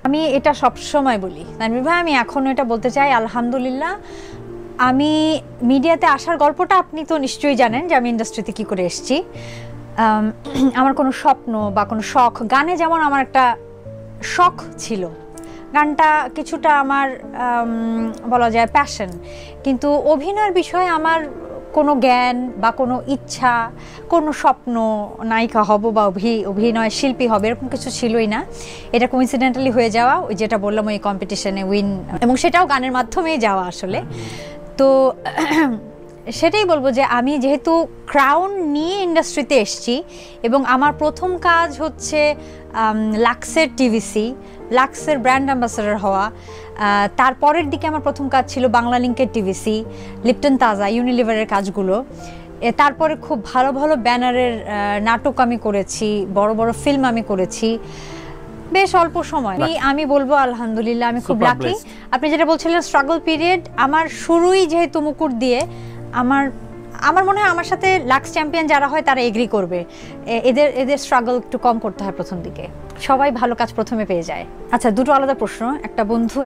আমি এটা সবসময় বলি তানভীর ভাই, আমি এখনও এটা বলতে চাই, আলহামদুলিল্লাহ আমি মিডিয়াতে আসার গল্পটা আপনি তো নিশ্চয়ই জানেন যে আমি ইন্ডাস্ট্রিতে কি করে এসেছি। আমার কোনো স্বপ্ন বা কোনো শখ, গানে যেমন আমার একটা শখ ছিল, গানটা কিছুটা আমার বলা যায় প্যাশন, কিন্তু অভিনয়ের বিষয়ে আমার কোনো জ্ঞান বা কোনো ইচ্ছা, কোনো স্বপ্ন নায়িকা হব বা অভিনয় শিল্পী হবে এরকম কিছু ছিলই না। এটা কোইন্সিডেন্টালি হয়ে যাওয়া, ওই যেটা বললাম ওই কম্পিটিশনে উইন, এবং সেটাও গানের মাধ্যমেই যাওয়া আসলে। তো সেটাই বলবো যে আমি যেহেতু ক্রাউন নিয়ে ইন্ডাস্ট্রিতে এসেছি এবং আমার প্রথম কাজ হচ্ছে লাক্সের টিভিসি, লাক্সের ব্র্যান্ড অ্যাম্বাসাডর হওয়া, তারপরের দিকে আমার প্রথম কাজ ছিল বাংলা লিংকের টিভিসি, লিপটন তাজা, ইউনিলিভারের কাজগুলো। তারপরে খুব ভালো ভালো ব্যানারের নাটক আমি করেছি, বড় বড় ফিল্ম আমি করেছি বেশ অল্প সময়। আমি বলবো আলহামদুলিল্লাহ আমি খুব লাকি। আপনি যেটা বলছিলেন স্ট্রাগল পিরিয়ড, আমার শুরুই যেহেতু মুকুট দিয়ে, আমার মনে হয় আমার সাথে লাক্স চ্যাম্পিয়ন যারা হয় তারা এগ্রি করবে, এদের স্ট্রাগল একটু কম করতে হয় প্রথম দিকে, সবাই ভালো কাজ প্রথমে পেয়ে যায়। আচ্ছা, দুটো আলাদা প্রশ্ন। একটা বন্ধু